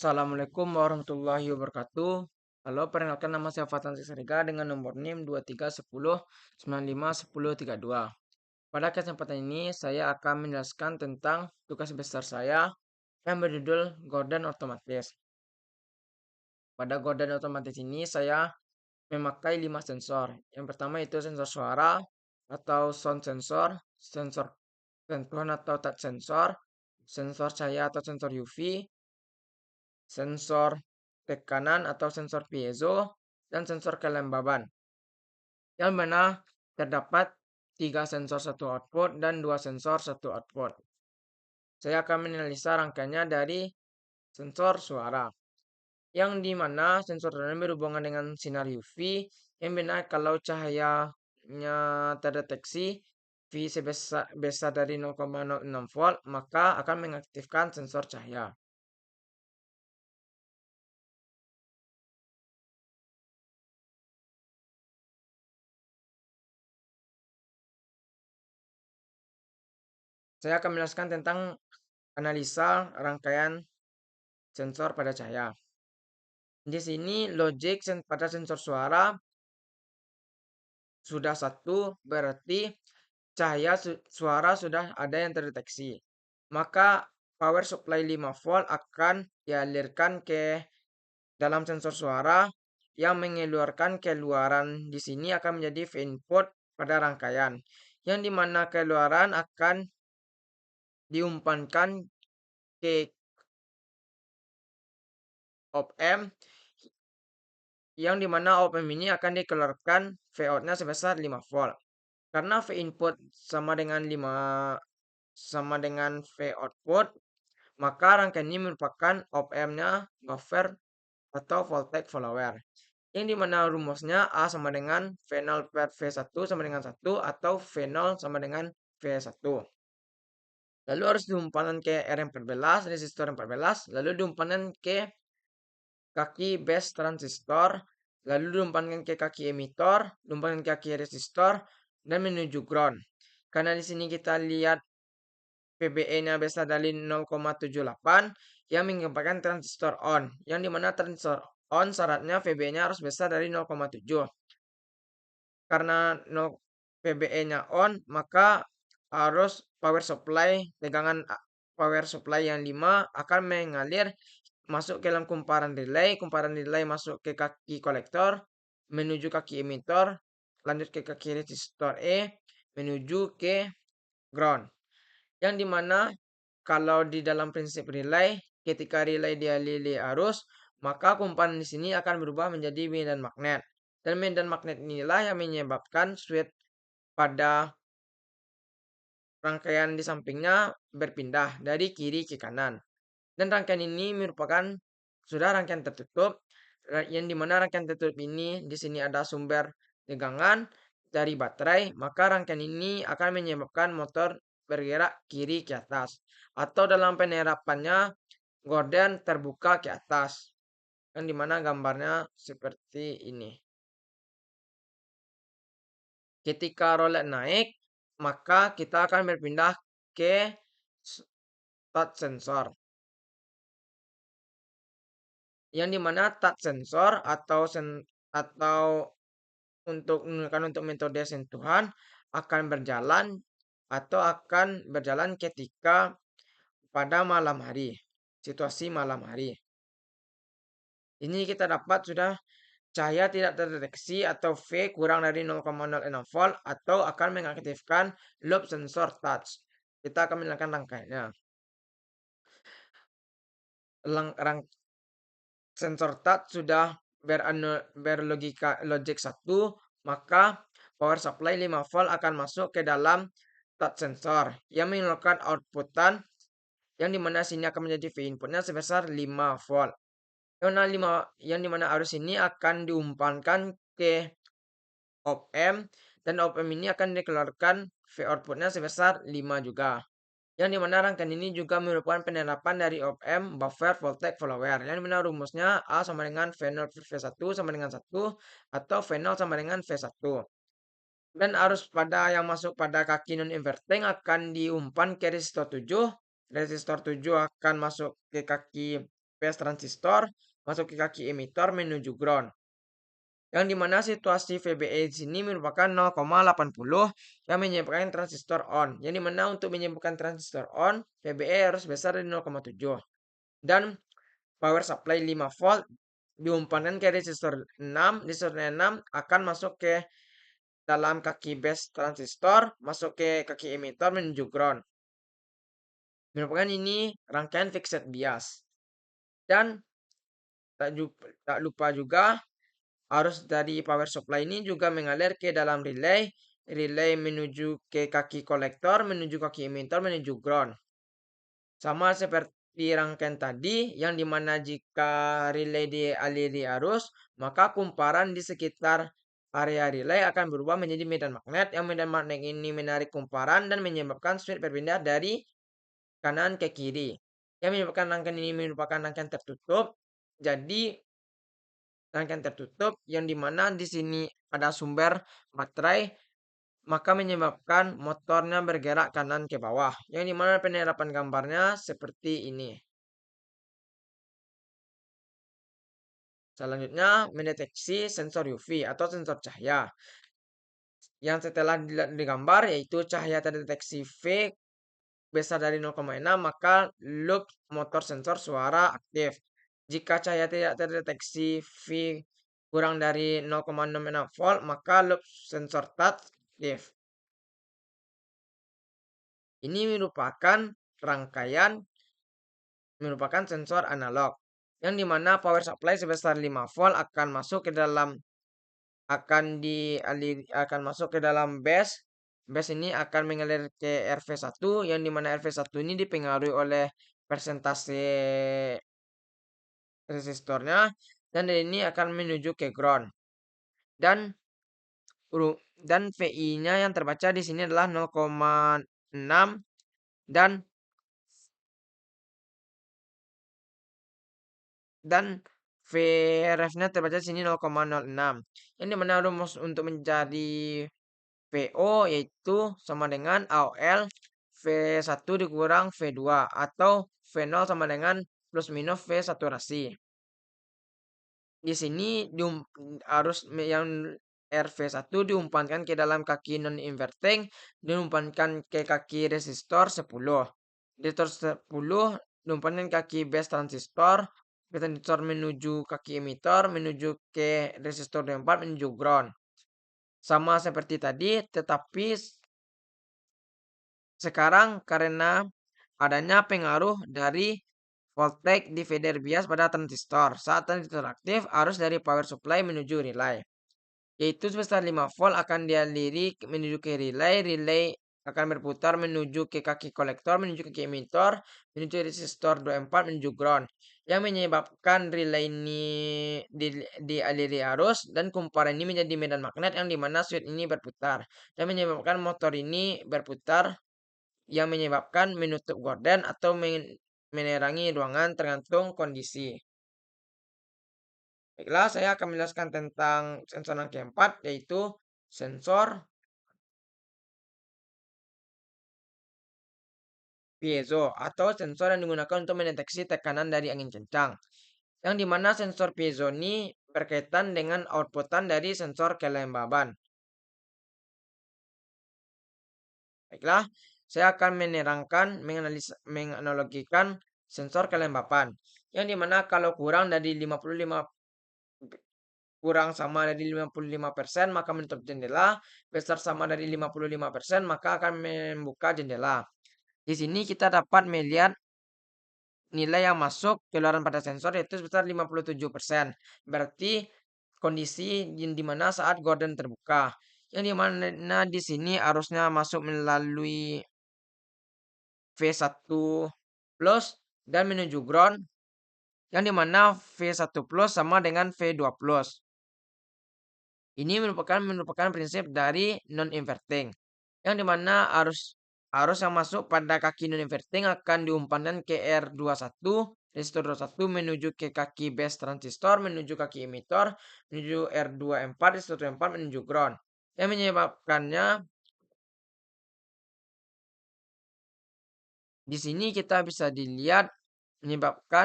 Assalamualaikum warahmatullahi wabarakatuh. Halo, perkenalkan nama saya Fatan Sisariga dengan nomor NIM 2310951032. Pada kesempatan ini saya akan menjelaskan tentang tugas besar saya yang berjudul Gorden Otomatis. Pada Gorden Otomatis ini saya memakai 5 sensor. Yang pertama itu sensor suara atau sound sensor, sensor sentuhan atau touch sensor, sensor cahaya atau sensor UV, sensor tekanan atau sensor piezo, dan sensor kelembaban. Yang mana terdapat 3 sensor satu output dan 2 sensor satu output. Saya akan menganalisa rangkaiannya dari sensor suara. Yang dimana sensor suara berhubungan dengan sinar UV, yang benar kalau cahayanya terdeteksi V sebesar dari 0,06 volt, maka akan mengaktifkan sensor cahaya. Saya akan menjelaskan tentang analisa rangkaian sensor pada cahaya. Di sini logic pada sensor suara sudah satu, berarti cahaya suara sudah ada yang terdeteksi. Maka power supply 5 volt akan dialirkan ke dalam sensor suara yang mengeluarkan keluaran di sini akan menjadi V input pada rangkaian. Yang dimana keluaran akan diumpankan ke op amp yang dimana op amp ini akan dikeluarkan V out-nya sebesar 5 volt. Karena V input sama dengan V output, maka rangkaian ini merupakan op amp-nya buffer atau voltage follower. Yang dimana rumusnya A sama dengan V0 per V1 sama dengan 1 atau V0 sama dengan V1. Lalu harus diumpankan ke R14, resistor 14, lalu diumpankan ke kaki base transistor, lalu diumpankan ke kaki emitor, diumpankan ke kaki resistor, dan menuju ground. Karena di sini kita lihat PBE-nya besar dari 0,78 yang menggambarkan transistor on. Yang dimana transistor on syaratnya PBE-nya harus besar dari 0,7. Karena PBE-nya on, maka harus power supply tegangan power supply yang 5 akan mengalir masuk ke dalam kumparan relay masuk ke kaki kolektor, menuju kaki emitor, lanjut ke kaki resistor E, menuju ke ground. Yang dimana kalau di dalam prinsip relay, ketika relay dialiri arus, maka kumparan di sini akan berubah menjadi medan magnet. Dan medan magnet inilah yang menyebabkan switch pada rangkaian di sampingnya berpindah dari kiri ke kanan. Dan rangkaian ini merupakan sudah rangkaian tertutup, yang dimana rangkaian tertutup ini di sini ada sumber tegangan dari baterai, maka rangkaian ini akan menyebabkan motor bergerak kiri ke atas, atau dalam penerapannya gorden terbuka ke atas, yang dimana gambarnya seperti ini. Ketika rolet naik, maka kita akan berpindah ke touch sensor. Yang dimana touch sensor atau untuk metode sentuhan akan berjalan ketika pada malam hari, situasi malam hari. Ini kita dapat sudah cahaya tidak terdeteksi atau V kurang dari 0,06 volt atau akan mengaktifkan loop sensor touch. Kita akan menyalakan rangkaiannya. Sensor touch sudah berlogika logic 1, maka power supply 5 volt akan masuk ke dalam touch sensor yang mengeluarkan outputan yang dimana sini akan menjadi V inputnya sebesar 5 volt. Yang dimana arus ini akan diumpankan ke op amp dan op amp ini akan dikeluarkan V outputnya sebesar 5 juga. Yang dimana rangkaian ini juga merupakan penerapan dari op amp buffer voltage follower. Yang dimana rumusnya A sama dengan V0 per V1 sama dengan 1 atau V0 sama dengan V1. Dan arus pada yang masuk pada kaki non inverting akan diumpan ke resistor 7. Resistor 7 akan masuk ke kaki base transistor masuk ke kaki emitor menuju ground. Yang dimana situasi VBE di sini merupakan 0,80 yang menyebabkan transistor on. Yang dimana untuk menyebabkan transistor on, VBE harus besar dari 0,7. Dan power supply 5 volt diumpankan ke resistor 6. Resistor 6 akan masuk ke dalam kaki base transistor, masuk ke kaki emitor menuju ground. Merupakan ini rangkaian fixed bias. Dan tak lupa juga arus dari power supply ini juga mengalir ke dalam relay. Relay menuju ke kaki kolektor, menuju kaki emitor, menuju ground. Sama seperti rangkaian tadi, yang dimana jika relay dialiri arus, maka kumparan di sekitar area relay akan berubah menjadi medan magnet. Yang medan magnet ini menarik kumparan dan menyebabkan switch berpindah dari kanan ke kiri. Yang menyebabkan rangkaian ini merupakan rangkaian tertutup. Jadi rangkaian tertutup yang dimana di sini ada sumber baterai, maka menyebabkan motornya bergerak kanan ke bawah. Yang dimana penerapan gambarnya seperti ini. Selanjutnya mendeteksi sensor UV atau sensor cahaya. Yang setelah dilihat di gambar yaitu cahaya terdeteksi V besar dari 0,6 maka loop motor sensor suara aktif. Jika cahaya tidak terdeteksi V kurang dari 0,66 volt maka loop sensor touch aktif. Ini merupakan sensor analog yang dimana power supply sebesar 5 volt akan masuk ke dalam base. Base ini akan mengalir ke RV1 yang dimana RV1 ini dipengaruhi oleh persentase resistornya dan ini akan menuju ke ground. Dan VI-nya yang terbaca di sini adalah 0,6 dan VRF-nya terbaca di sini 0,06. Yang dimana rumus untuk mencari VO yaitu sama dengan AOL V1 dikurang V2 atau V0 sama dengan plus minus V saturasi. Di sini arus yang RV1 diumpankan ke dalam kaki non inverting, diumpankan ke kaki resistor 10. Resistor 10 diumpankan kaki base transistor, base transistor menuju kaki emitor, menuju ke resistor 4 menuju ground. Sama seperti tadi, tetapi sekarang karena adanya pengaruh dari voltage divider bias pada transistor. Saat transistor aktif, arus dari power supply menuju relay. Yaitu sebesar 5 volt akan dialiri menuju ke relay. Relay akan berputar menuju ke kaki kolektor, menuju ke kaki emitor, menuju resistor 24, menuju ground. Yang menyebabkan relay ini dialiri arus dan kumparan ini menjadi medan magnet yang dimana switch ini berputar. Dan menyebabkan motor ini berputar yang menyebabkan menutup gorden atau menerangi ruangan tergantung kondisi. Baiklah, saya akan menjelaskan tentang sensor yang keempat, yaitu sensor piezo atau sensor yang digunakan untuk mendeteksi tekanan dari angin kencang. Yang dimana sensor piezo ini berkaitan dengan outputan dari sensor kelembaban. Baiklah, saya akan menganalogikan sensor kelembapan. Yang dimana kalau kurang sama dari 55% maka menutup jendela, besar sama dari 55% maka akan membuka jendela. Di sini kita dapat melihat nilai yang masuk keluaran pada sensor yaitu sebesar 57%. Berarti kondisi yang dimana saat gorden terbuka. Yang dimana di sini arusnya masuk melalui V1 plus dan menuju ground. Yang dimana V1 plus sama dengan V2 plus. Ini merupakan prinsip dari non-inverting. Yang dimana arus yang masuk pada kaki non-inverting akan diumpankan ke R21, resistor 21 menuju ke kaki base transistor, menuju kaki emitor, menuju R24, resistor 24 menuju ground. Yang menyebabkannya di sini kita bisa dilihat menyebabkan